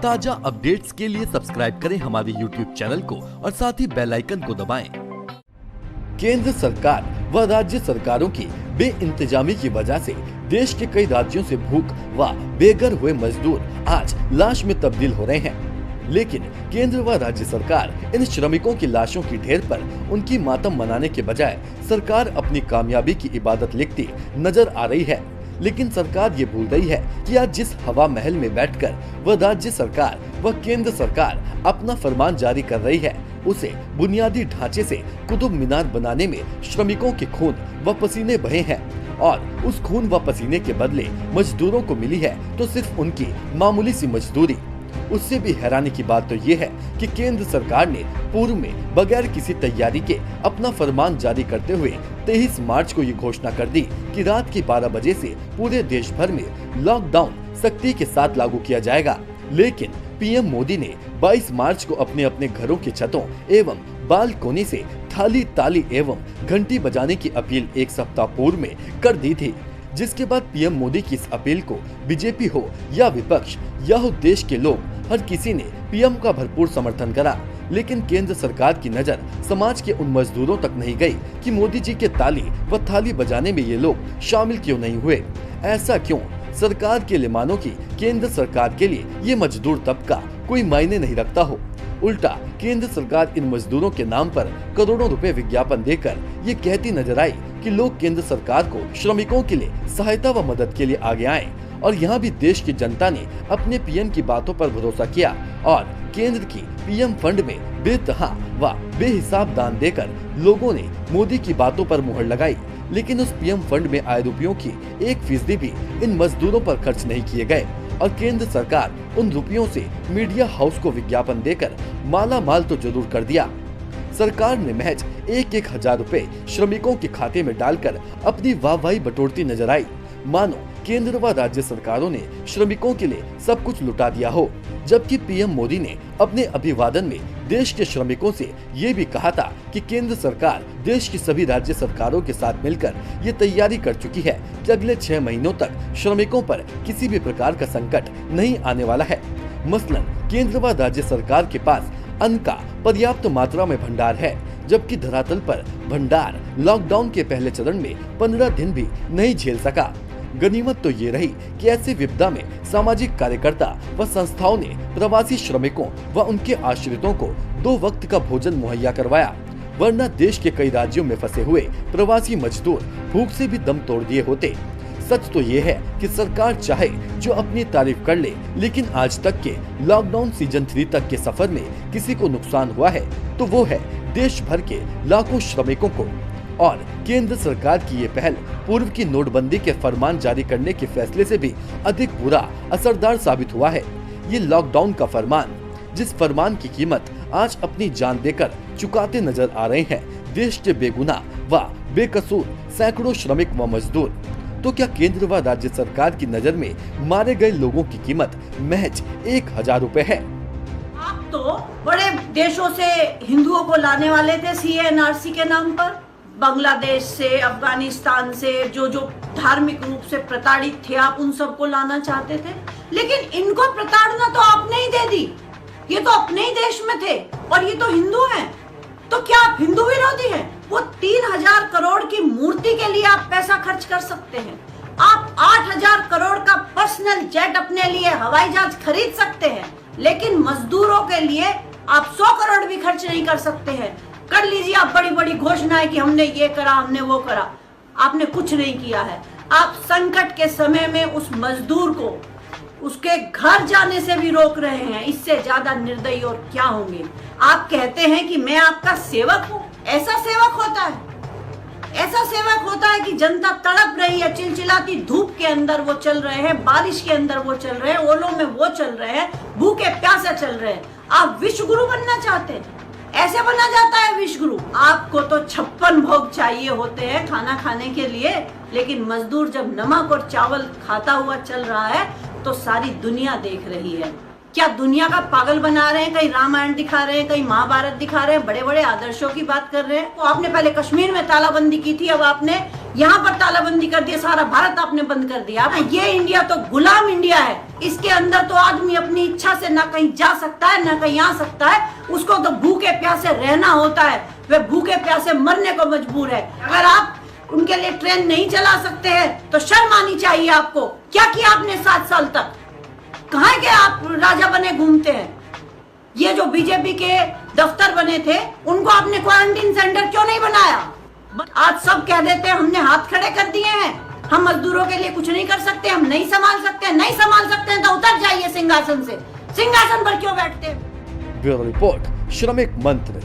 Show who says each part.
Speaker 1: ताजा अपडेट्स के लिए सब्सक्राइब करें हमारे YouTube चैनल को और साथ ही बेल आइकन को दबाएं। केंद्र सरकार व राज्य सरकारों की बेइंतजामी की वजह से देश के कई राज्यों से भूख व बेघर हुए मजदूर आज लाश में तब्दील हो रहे हैं। लेकिन केंद्र व राज्य सरकार इन श्रमिकों की लाशों की ढेर पर उनकी मातम मनाने के बजाय सरकार अपनी कामयाबी की इबादत लिखती नजर आ रही है। लेकिन सरकार ये भूल रही है कि आज जिस हवा महल में बैठकर वह राज्य सरकार व केंद्र सरकार अपना फरमान जारी कर रही है, उसे बुनियादी ढांचे से कुतुब मीनार बनाने में श्रमिकों के खून व पसीने बहे हैं और उस खून व पसीने के बदले मजदूरों को मिली है तो सिर्फ उनकी मामूली सी मजदूरी। उससे भी हैरानी की बात तो ये है कि केंद्र सरकार ने पूर्व में बगैर किसी तैयारी के अपना फरमान जारी करते हुए 23 मार्च को ये घोषणा कर दी कि रात के 12 बजे से पूरे देश भर में लॉकडाउन सख्ती के साथ लागू किया जाएगा। लेकिन पीएम मोदी ने 22 मार्च को अपने अपने घरों की छतों एवं बालकोनी से थाली ताली एवं घंटी बजाने की अपील एक सप्ताह पूर्व में कर दी थी, जिसके बाद पीएम मोदी की इस अपील को बीजेपी हो या विपक्ष या हो देश के लोग हर किसी ने पीएम का भरपूर समर्थन करा। लेकिन केंद्र सरकार की नजर समाज के उन मजदूरों तक नहीं गई कि मोदी जी के ताली व थाली बजाने में ये लोग शामिल क्यों नहीं हुए। ऐसा क्यों? सरकार के लिए मानो कि केंद्र सरकार के लिए ये मजदूर तबका कोई मायने नहीं रखता हो। उल्टा केंद्र सरकार इन मजदूरों के नाम पर करोड़ों रुपए विज्ञापन देकर ये कहती नजर आई कि लोग केंद्र सरकार को श्रमिकों के लिए सहायता व मदद के लिए आगे आए। और यहाँ भी देश की जनता ने अपने पीएम की बातों पर भरोसा किया और केंद्र की पीएम फंड में बेतहा व बेहिसाब दान देकर लोगों ने मोदी की बातों पर मुहर लगाई। लेकिन उस पीएम फंड में आए रुपयों की 1% भी इन मजदूरों पर खर्च नहीं किए गए और केंद्र सरकार उन रुपयों से मीडिया हाउस को विज्ञापन देकर माला माल तो जरूर कर दिया। सरकार ने महज 1,000 रुपए श्रमिकों के खाते में डालकर अपनी वाहवाही बटोरती नजर आई, मानो केंद्र व राज्य सरकारों ने श्रमिकों के लिए सब कुछ लुटा दिया हो। जबकि पीएम मोदी ने अपने अभिवादन में देश के श्रमिकों से ये भी कहा था कि केंद्र सरकार देश की सभी राज्य सरकारों के साथ मिलकर ये तैयारी कर चुकी है कि अगले 6 महीनों तक श्रमिकों पर किसी भी प्रकार का संकट नहीं आने वाला है। मसलन केंद्र व राज्य सरकार के पास अन्न का पर्याप्त मात्रा में भंडार है, जबकि धरातल पर भंडार लॉकडाउन के पहले चरण में 15 दिन भी नहीं झेल सका। गनीमत तो ये रही कि ऐसे विपदा में सामाजिक कार्यकर्ता व संस्थाओं ने प्रवासी श्रमिकों व उनके आश्रितों को 2 वक्त का भोजन मुहैया करवाया, वरना देश के कई राज्यों में फंसे हुए प्रवासी मजदूर भूख से भी दम तोड़ दिए होते। सच तो ये है कि सरकार चाहे जो अपनी तारीफ कर ले, लेकिन आज तक के लॉकडाउन सीजन 3 तक के सफर में किसी को नुकसान हुआ है तो वो है देश भर के लाखों श्रमिकों को। और केंद्र सरकार की ये पहल पूर्व की नोटबंदी के फरमान जारी करने के फैसले से भी अधिक बुरा असरदार साबित हुआ है। ये लॉकडाउन का फरमान, जिस फरमान की कीमत आज अपनी जान देकर चुकाते नजर आ रहे हैं देश के बेगुनाह व बेकसूर सैकड़ों श्रमिक व मजदूर। तो क्या केंद्र व राज्य सरकार की नजर में मारे गए लोगों की कीमत महज 1,000 रुपए है?
Speaker 2: आप तो बड़े देशों से हिंदुओं को लाने वाले थे CNRC के नाम पर, बांग्लादेश से, अफगानिस्तान से, जो धार्मिक रूप से प्रताड़ित थे, आप उन सबको लाना चाहते थे। लेकिन इनको प्रताड़ना तो आपने ही दे दी। ये तो अपने ही देश में थे और ये तो हिंदू हैं। तो क्या आप हिंदू विरोधी हैं? वो 3,000 करोड़ की मूर्ति के लिए आप पैसा खर्च कर सकते हैं। आप 8,000 करोड़ का पर्सनल जेट अपने लिए हवाई जहाज खरीद सकते हैं, लेकिन मजदूरों के लिए आप 100 करोड़ भी खर्च नहीं कर सकते हैं। कर लीजिए आप बड़ी बड़ी घोषणाएं कि हमने ये करा, हमने वो करा। आपने कुछ नहीं किया है। आप संकट के समय में उस मजदूर को उसके घर जाने से भी रोक रहे हैं। इससे ज्यादा निर्दयी और क्या होंगे? आप कहते हैं कि मैं आपका सेवक हूं। ऐसा सेवक होता है? ऐसा सेवक होता है कि जनता तड़प रही है, चिलचिलाती धूप के अंदर वो चल रहे हैं, बारिश के अंदर वो चल रहे हैं, ओलों में वो चल रहे हैं, भूखे प्यासे चल रहे हैं। आप विश्व गुरु बनना चाहते हैं? ऐसे बना जाता है विश्व गुरु? आपको तो 56 भोग चाहिए होते हैं खाना खाने के लिए, लेकिन मजदूर जब नमक और चावल खाता हुआ चल रहा है तो सारी दुनिया देख रही है। क्या दुनिया का पागल बना रहे हैं? कहीं रामायण दिखा रहे हैं, कहीं महाभारत दिखा रहे हैं, बड़े बड़े आदर्शों की बात कर रहे हैं। तो आपने पहले कश्मीर में तालाबंदी की थी, अब आपने यहाँ पर तालाबंदी कर दिया, सारा भारत आपने बंद कर दिया। ये इंडिया तो गुलाम इंडिया है। इसके अंदर तो आदमी अपनी इच्छा से ना कहीं जा सकता है ना कहीं आ सकता है। उसको तो भूखे प्यासे रहना होता है, वह भूखे प्यासे मरने को मजबूर है। अगर आप उनके लिए ट्रेन नहीं चला सकते हैं तो शर्म आनी चाहिए आपको। क्या किया आपने 7 साल तक? कहाँ के आप राजा बने घूमते हैं? ये जो बीजेपी के दफ्तर बने थे उनको आपने क्वारंटीन सेंटर क्यों नहीं बनाया? आज सब कह देते हैं हमने हाथ खड़े कर दिए हैं, हम मजदूरों के लिए कुछ नहीं कर सकते, हम नहीं संभाल सकते हैं तो उतर जाइए सिंहासन से। सिंहासन पर क्यों बैठते हैं?
Speaker 1: ब्यूरो रिपोर्ट, श्रमिक मंत्र।